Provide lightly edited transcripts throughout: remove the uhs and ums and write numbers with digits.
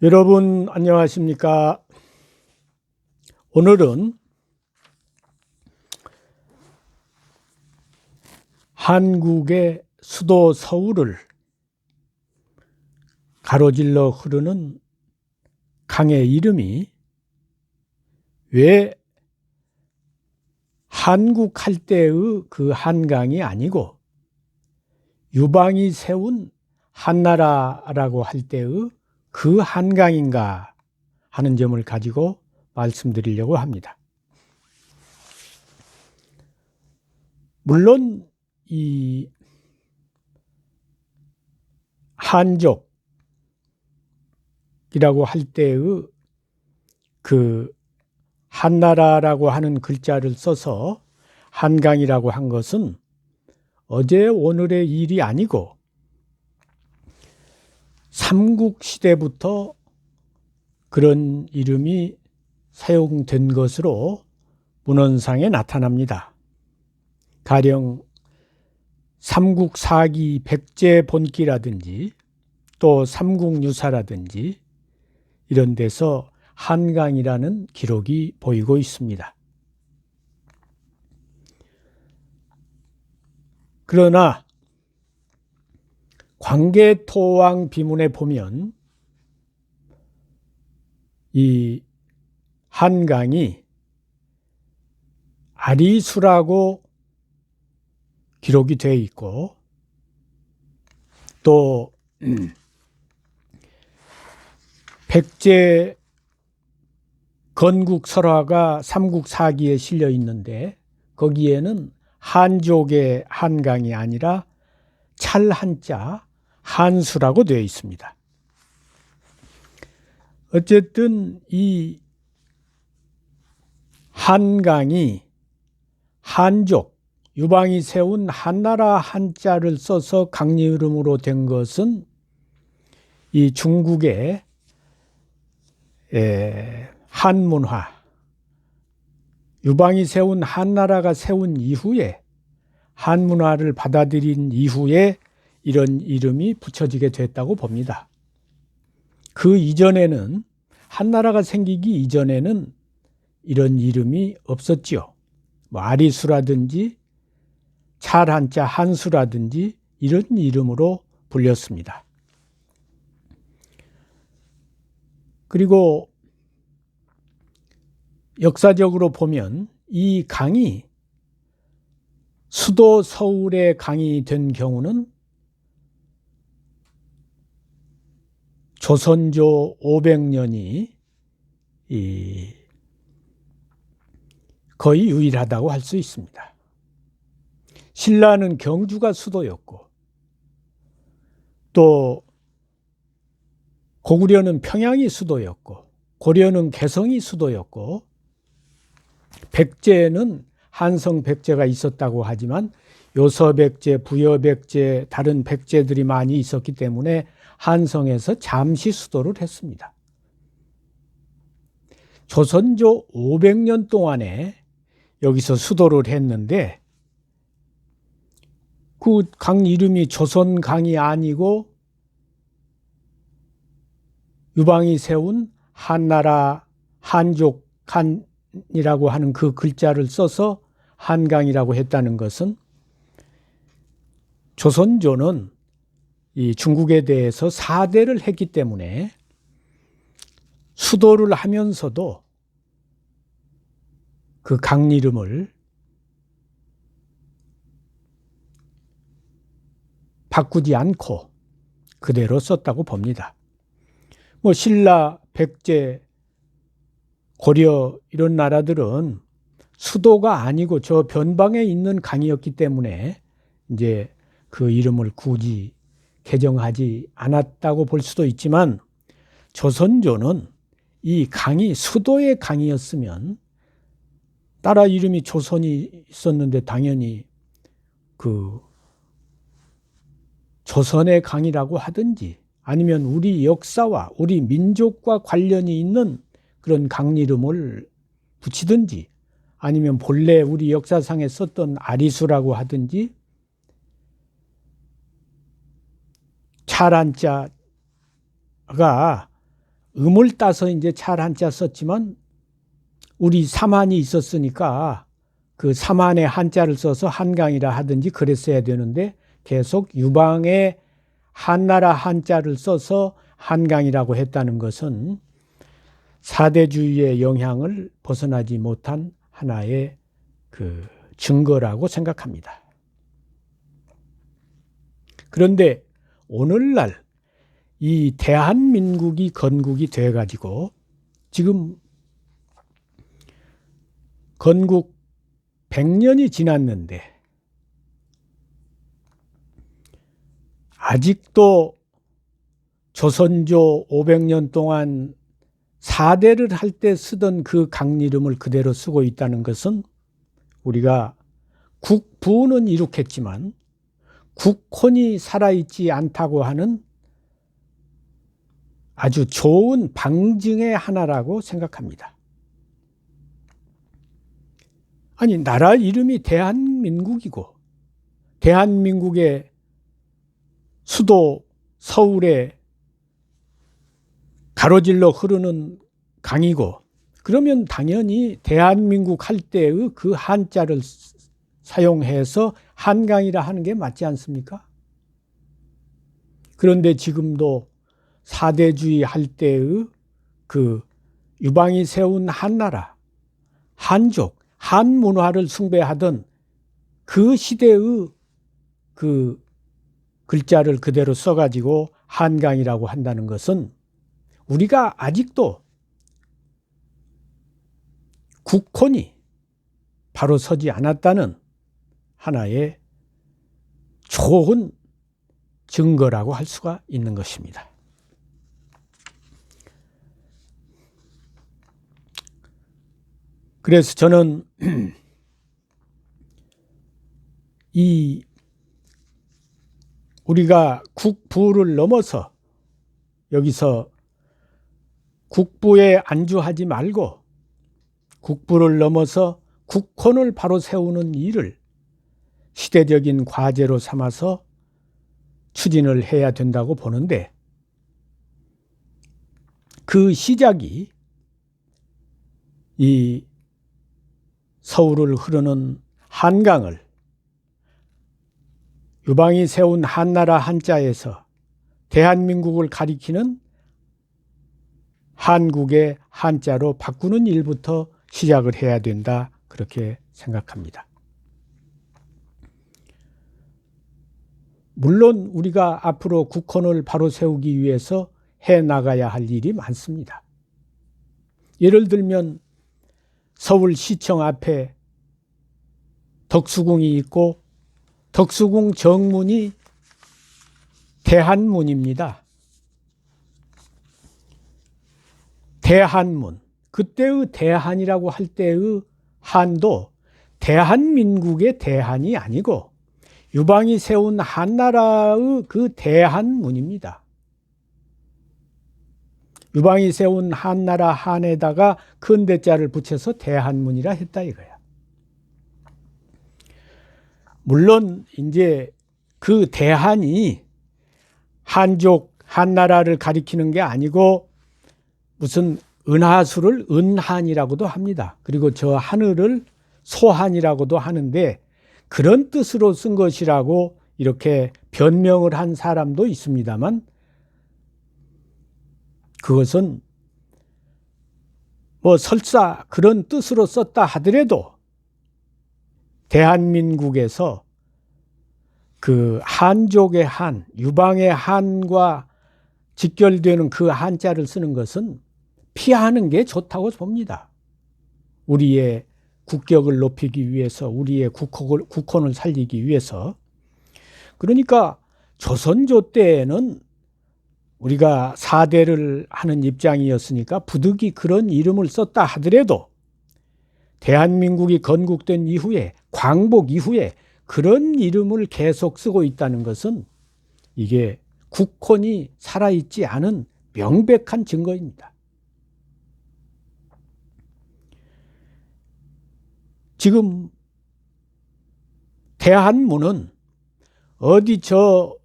여러분 안녕하십니까? 오늘은 한국의 수도 서울을 가로질러 흐르는 강의 이름이 왜 한국 할 때의 그 한강이 아니고 유방이 세운 한나라라고 할 때의 그 한강인가 하는 점을 가지고 말씀드리려고 합니다. 물론 이 한족이라고 할 때의 그 한나라라고 하는 글자를 써서 한강이라고 한 것은 어제 오늘의 일이 아니고 삼국시대부터 그런 이름이 사용된 것으로 문헌상에 나타납니다. 가령 삼국사기 백제본기라든지 또 삼국유사라든지 이런 데서 한강이라는 기록이 보이고 있습니다. 그러나 광개토왕 비문에 보면 이 한강이 아리수라고 기록이 되어 있고 또 백제 건국설화가 삼국사기에 실려 있는데 거기에는 한족의 한강이 아니라 찰한자 한수라고 되어 있습니다. 어쨌든 이 한강이 한족, 유방이 세운 한나라 한자를 써서 강 이름으로 된 것은 이 중국의 한문화, 유방이 세운 한나라가 세운 이후에 한문화를 받아들인 이후에 이런 이름이 붙여지게 됐다고 봅니다. 그 이전에는 한나라가 생기기 이전에는 이런 이름이 없었지요. 아리수라든지 찰한자 한수라든지 이런 이름으로 불렸습니다. 그리고 역사적으로 보면 이 강이 수도 서울의 강이 된 경우는 조선조 500년이 거의 유일하다고 할 수 있습니다. 신라는 경주가 수도였고 또 고구려는 평양이 수도였고 고려는 개성이 수도였고 백제는 한성 백제가 있었다고 하지만 요서백제, 부여백제, 다른 백제들이 많이 있었기 때문에 한성에서 잠시 수도를 했습니다. 조선조 500년 동안에 여기서 수도를 했는데 그 강 이름이 조선강이 아니고 유방이 세운 한나라 한족 한이라고 하는 그 글자를 써서 한강이라고 했다는 것은 조선조는 이 중국에 대해서 사대를 했기 때문에 수도를 하면서도 그 강 이름을 바꾸지 않고 그대로 썼다고 봅니다. 신라, 백제, 고려 이런 나라들은 수도가 아니고 저 변방에 있는 강이었기 때문에 이제 그 이름을 굳이 개정하지 않았다고 볼 수도 있지만 조선조는 이 강이 수도의 강이었으면 나라 이름이 조선이 있었는데 당연히 그 조선의 강이라고 하든지 아니면 우리 역사와 우리 민족과 관련이 있는 그런 강 이름을 붙이든지 아니면 본래 우리 역사상에 썼던 아리수라고 하든지 찰한자가 음을 따서 이제 찰 한자 썼지만 우리 삼한이 있었으니까 그 삼한의 한자를 써서 한강이라 하든지 그랬어야 되는데 계속 유방의 한나라 한자를 써서 한강이라고 했다는 것은 사대주의의 영향을 벗어나지 못한 하나의 그 증거라고 생각합니다. 그런데 오늘날 이 대한민국이 건국이 돼가지고 지금 건국 100년이 지났는데 아직도 조선조 500년 동안 사대를 할 때 쓰던 그 강이름을 그대로 쓰고 있다는 것은 우리가 국부는 이룩했지만 국혼이 살아있지 않다고 하는 아주 좋은 방증의 하나라고 생각합니다. 아니, 나라 이름이 대한민국이고 대한민국의 수도 서울에 가로질러 흐르는 강이고 그러면 당연히 대한민국 할 때의 그 한자를 사용해서 한강이라 하는 게 맞지 않습니까? 그런데 지금도 사대주의 할 때의 그 유방이 세운 한나라, 한족, 한문화를 숭배하던 그 시대의 그 글자를 그대로 써가지고 한강이라고 한다는 것은 우리가 아직도 국혼이 바로 서지 않았다는 하나의 좋은 증거라고 할 수가 있는 것입니다. 그래서 저는 이 우리가 국부를 넘어서 여기서 국부에 안주하지 말고 국부를 넘어서 국혼을 바로 세우는 일을 시대적인 과제로 삼아서 추진을 해야 된다고 보는데 그 시작이 이 서울을 흐르는 한강을 유방이 세운 한나라 한자에서 대한민국을 가리키는 한국의 한자로 바꾸는 일부터 시작을 해야 된다, 그렇게 생각합니다. 물론 우리가 앞으로 국혼을 바로 세우기 위해서 해 나가야 할 일이 많습니다. 예를 들면 서울시청 앞에 덕수궁이 있고 덕수궁 정문이 대한문입니다. 대한문. 그때의 대한이라고 할 때의 한도 대한민국의 대한이 아니고 유방이 세운 한나라의 그 대한문입니다. 유방이 세운 한나라 한에다가 큰 대자를 붙여서 대한문이라 했다 이거야. 물론 이제 그 대한이 한족 한나라를 가리키는 게 아니고 무슨 은하수를 은한이라고도 합니다. 그리고 저 하늘을 소한이라고도 하는데 그런 뜻으로 쓴 것이라고 이렇게 변명을 한 사람도 있습니다만 그것은 뭐 설사 그런 뜻으로 썼다 하더라도 대한민국에서 그 한족의 한, 유방의 한과 직결되는 그 한자를 쓰는 것은 피하는 게 좋다고 봅니다. 우리의 국격을 높이기 위해서, 우리의 국혼을 살리기 위해서. 그러니까 조선조 때에는 우리가 사대를 하는 입장이었으니까 부득이 그런 이름을 썼다 하더라도 대한민국이 건국된 이후에, 광복 이후에 그런 이름을 계속 쓰고 있다는 것은 이게 국혼이 살아있지 않은 명백한 증거입니다. 지금 대한문은 어디 저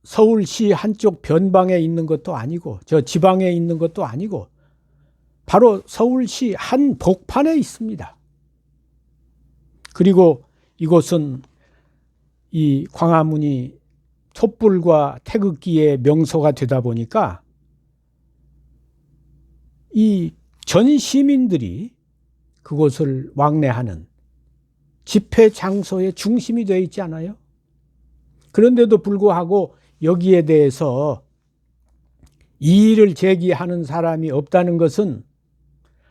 서울시 한쪽 변방에 있는 것도 아니고 저 지방에 있는 것도 아니고 바로 서울시 한복판에 있습니다. 그리고 이곳은 이 광화문이 촛불과 태극기의 명소가 되다 보니까 이 전 시민들이 그곳을 왕래하는 집회 장소의 중심이 되어 있지 않아요? 그런데도 불구하고 여기에 대해서 이의를 제기하는 사람이 없다는 것은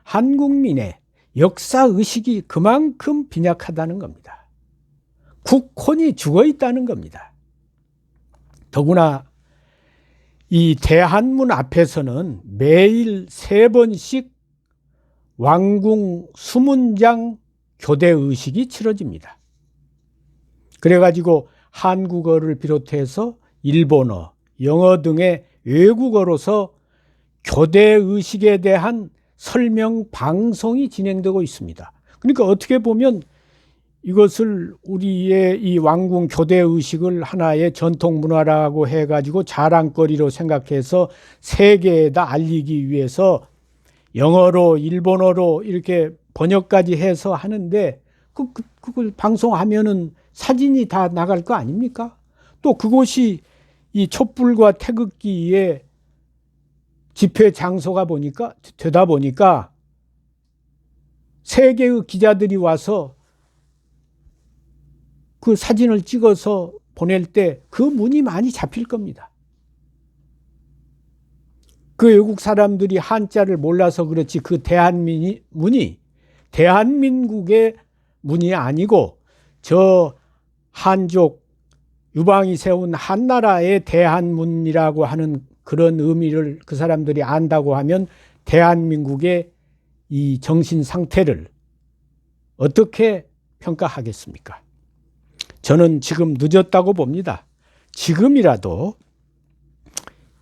한국민의 역사의식이 그만큼 빈약하다는 겁니다. 국혼이 죽어 있다는 겁니다. 더구나 이 대한문 앞에서는 매일 3번씩 왕궁 수문장 교대의식이 치러집니다. 그래가지고 한국어를 비롯해서 일본어, 영어 등의 외국어로서 교대의식에 대한 설명 방송이 진행되고 있습니다. 그러니까 어떻게 보면 이것을 우리의 이 왕궁 교대의식을 하나의 전통문화라고 해가지고 자랑거리로 생각해서 세계에다 알리기 위해서 영어로 일본어로 이렇게 번역까지 해서 하는데 그걸 방송하면은 사진이 다 나갈 거 아닙니까? 또 그곳이 이 촛불과 태극기의 집회 장소가 되다 보니까 세계의 기자들이 와서 그 사진을 찍어서 보낼 때 그 문이 많이 잡힐 겁니다. 그 외국 사람들이 한자를 몰라서 그렇지 그 문이 대한민국의 문이 아니고 저 한족 유방이 세운 한나라의 대한문이라고 하는 그런 의미를 그 사람들이 안다고 하면 대한민국의 이 정신 상태를 어떻게 평가하겠습니까? 저는 지금 늦었다고 봅니다. 지금이라도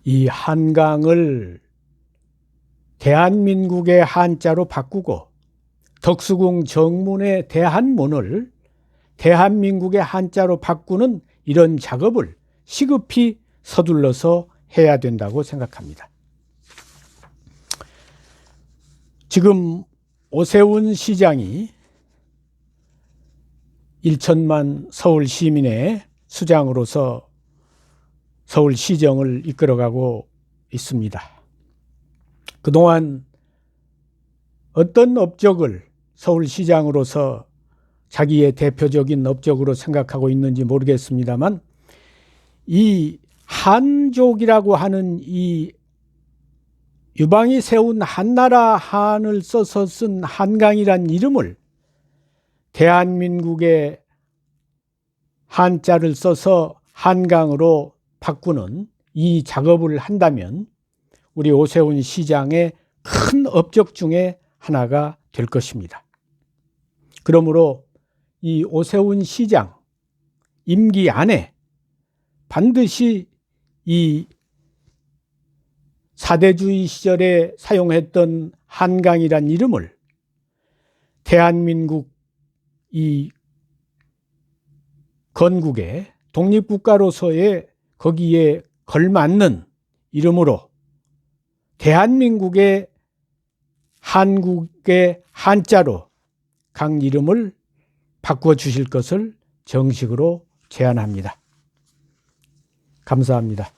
이 한강을 대한민국의 한자로 바꾸고 덕수궁 정문의 대한문을 대한민국의 한자로 바꾸는 이런 작업을 시급히 서둘러서 해야 된다고 생각합니다. 지금 오세훈 시장이 1천만 서울 시민의 수장으로서 서울시정을 이끌어가고 있습니다. 그동안 어떤 업적을 서울시장으로서 자기의 대표적인 업적으로 생각하고 있는지 모르겠습니다만 이 한족이라고 하는 이 유방이 세운 한나라 한을 써서 쓴 한강이란 이름을 대한민국의 한자를 써서 한강으로 바꾸는 이 작업을 한다면 우리 오세훈 시장의 큰 업적 중에 하나가 될 것입니다. 그러므로 이 오세훈 시장 임기 안에 반드시 이 사대주의 시절에 사용했던 한강이란 이름을 대한민국 이 건국의 독립국가로서의 거기에 걸맞는 이름으로 대한민국의 한국의 한자로 강 이름을 바꿔주실 것을 정식으로 제안합니다. 감사합니다.